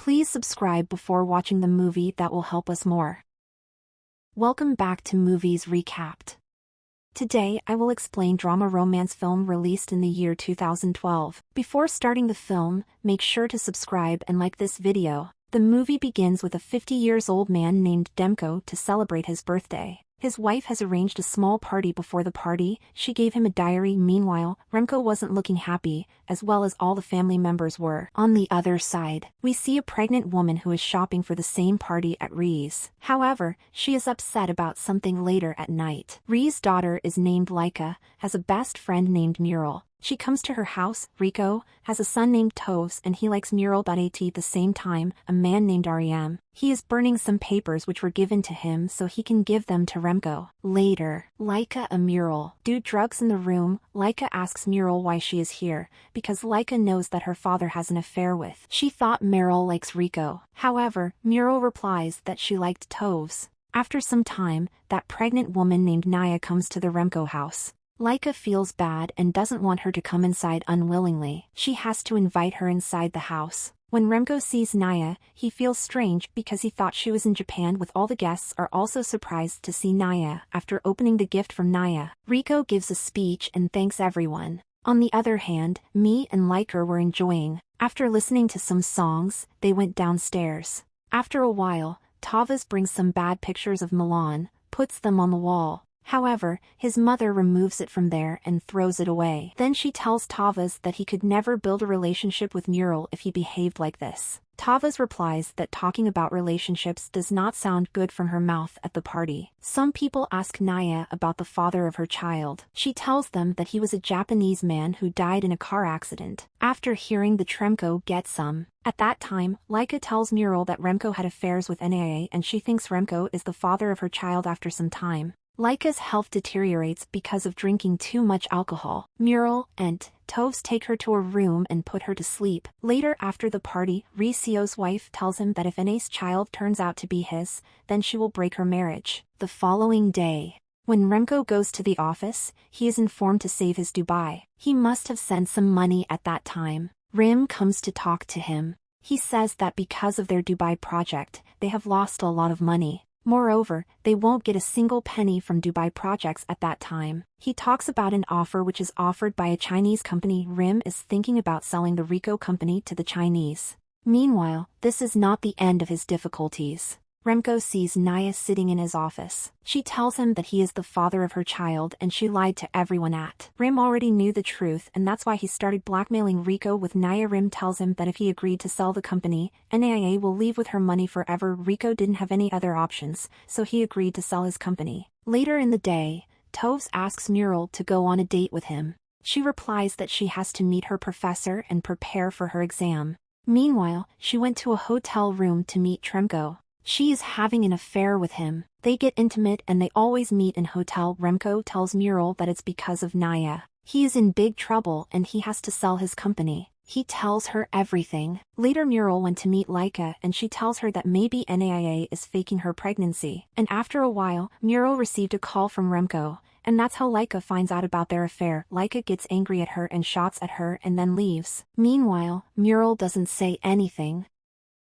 Please subscribe before watching the movie, that will help us more. Welcome back to Movies Recapped. Today I will explain drama romance film released in the year 2012. Before starting the film, make sure to subscribe and like this video. The movie begins with a 50-year-old man named Demko to celebrate his birthday. His wife has arranged a small party. Before the party, she gave him a diary. Meanwhile, Remco wasn't looking happy, as well as all the family members were. On the other side, we see a pregnant woman who is shopping for the same party at Ree's. However, she is upset about something later at night. Ree's daughter is named Laika, has a best friend named Muriel. She comes to her house. Rico has a son named Tovs and he likes Muriel. At the same time, a man named Ariam. He is burning some papers which were given to him so he can give them to Remco. Later, Laika and Muriel do drugs in the room. Laika asks Muriel why she is here, because Laika knows that her father has an affair with. She thought Muriel likes Rico. However, Muriel replies that she liked Tovs. After some time, that pregnant woman named Naya comes to the Remco house. Laika feels bad and doesn't want her to come inside unwillingly. She has to invite her inside the house. When Remco sees Naya, he feels strange because he thought she was in Japan. With all the guests are also surprised to see Naya. After opening the gift from Naya, Rico gives a speech and thanks everyone. On the other hand, Me and Laika were enjoying. After listening to some songs, they went downstairs. After a while, Tavas brings some bad pictures of Milan, puts them on the wall. However, his mother removes it from there and throws it away. Then she tells Tavas that he could never build a relationship with Muriel if he behaved like this. Tavas replies that talking about relationships does not sound good from her mouth at the party. Some people ask Naya about the father of her child. She tells them that he was a Japanese man who died in a car accident. After hearing the Remco get some. At that time, Laika tells Muriel that Remco had affairs with Naya and she thinks Remco is the father of her child. After some time, Laika's health deteriorates because of drinking too much alcohol. Muriel and Tovs take her to a room and put her to sleep. Later after the party, Ricio's wife tells him that if Ene's child turns out to be his, then she will break her marriage. The following day, when Remco goes to the office, he is informed to save his Dubai. He must have sent some money at that time. Rim comes to talk to him. He says that because of their Dubai project, they have lost a lot of money. Moreover, they won't get a single penny from Dubai projects at that time. He talks about an offer which is offered by a Chinese company. Rim is thinking about selling the Rico company to the Chinese. Meanwhile, this is not the end of his difficulties. Remco sees Naya sitting in his office. She tells him that he is the father of her child and she lied to everyone at. Rim already knew the truth and that's why he started blackmailing Rico with Naya. Rim tells him that if he agreed to sell the company, Naya will leave with her money forever. Rico didn't have any other options, so he agreed to sell his company. Later in the day, Tovs asks Muriel to go on a date with him. She replies that she has to meet her professor and prepare for her exam. Meanwhile, she went to a hotel room to meet Remco. She is having an affair with him. They get intimate and they always meet in hotel. Remco tells Muriel that it's because of Naya. He is in big trouble and he has to sell his company. He tells her everything. Later Muriel went to meet Laika and she tells her that maybe Naya is faking her pregnancy. And after a while, Muriel received a call from Remco. And that's how Laika finds out about their affair. Laika gets angry at her and shots at her and then leaves. Meanwhile, Muriel doesn't say anything.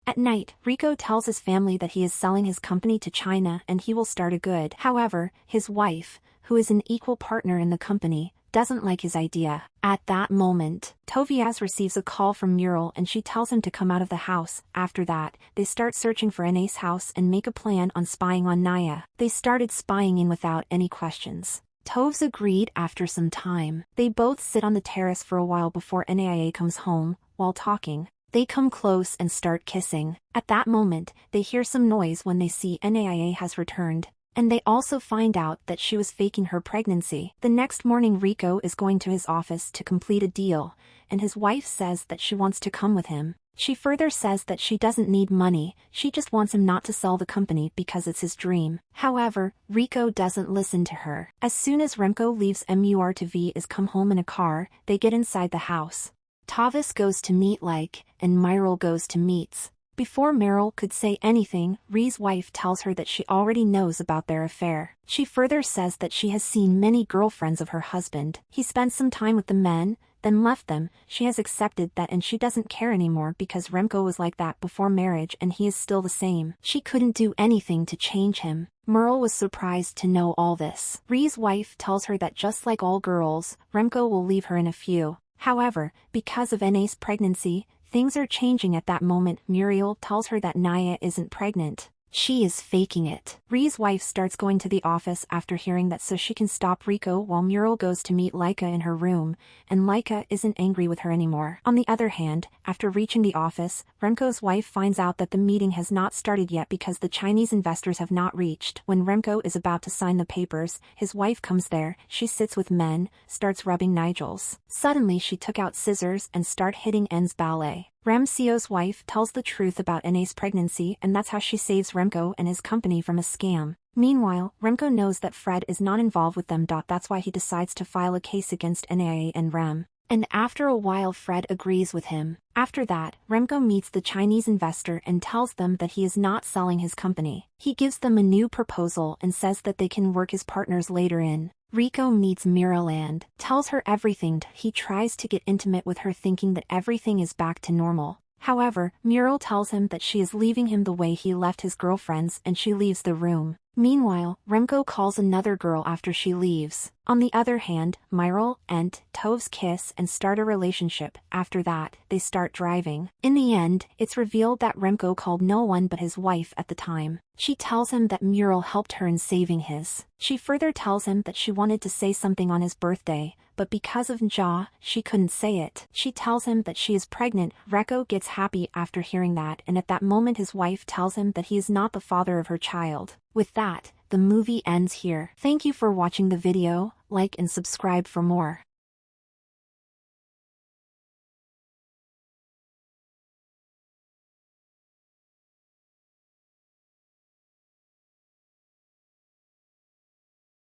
At night, Rico tells his family that he is selling his company to China and he will start a good. However, his wife, who is an equal partner in the company, doesn't like his idea. At that moment, Tobias receives a call from Muriel and she tells him to come out of the house. After that, they start searching for Ene's house and make a plan on spying on Naya. They started spying in without any questions. Tovs agreed after some time. They both sit on the terrace for a while before Naya comes home. While talking, they come close and start kissing. At that moment, they hear some noise when they see Naya has returned. And they also find out that she was faking her pregnancy. The next morning Rico is going to his office to complete a deal, and his wife says that she wants to come with him. She further says that she doesn't need money, she just wants him not to sell the company because it's his dream. However, Rico doesn't listen to her. As soon as Remco leaves MURTV is come home in a car, they get inside the house. Tavis goes to meet Like, and Myril goes to meets. Before Meryl could say anything, Ree's wife tells her that she already knows about their affair. She further says that she has seen many girlfriends of her husband. He spends some time with the men, then left them. She has accepted that and she doesn't care anymore because Remco was like that before marriage and he is still the same. She couldn't do anything to change him. Merle was surprised to know all this. Ree's wife tells her that just like all girls, Remco will leave her in a few. However, because of Anna's pregnancy, things are changing at that moment. Muriel tells her that Naya isn't pregnant. She is faking it. Ree's wife starts going to the office after hearing that so she can stop Rico while Muriel goes to meet Laika in her room, and Laika isn't angry with her anymore. On the other hand, after reaching the office, Remco's wife finds out that the meeting has not started yet because the Chinese investors have not reached. When Remco is about to sign the papers, his wife comes there, she sits with Men, starts rubbing Nigel's. Suddenly she took out scissors and start hitting N's ballet. Ramseo's wife tells the truth about Anna's pregnancy and that's how she saves Remco and his company from a scam. Meanwhile, Remco knows that Fred is not involved with them. That's why he decides to file a case against Anna and Rem. And after a while Fred agrees with him. After that, Remco meets the Chinese investor and tells them that he is not selling his company. He gives them a new proposal and says that they can work as partners later in. Rico meets Muriel and tells her everything. He tries to get intimate with her thinking that everything is back to normal. However, Muriel tells him that she is leaving him the way he left his girlfriends and she leaves the room. Meanwhile, Remco calls another girl after she leaves. On the other hand, Myril and Tovs kiss and start a relationship. After that, they start driving. In the end, it's revealed that Remco called no one but his wife at the time. She tells him that Muriel helped her in saving his. She further tells him that she wanted to say something on his birthday, but because of Nja, she couldn't say it. She tells him that she is pregnant. Reko gets happy after hearing that, and at that moment his wife tells him that he is not the father of her child. With that, the movie ends here. Thank you for watching the video, like and subscribe for more.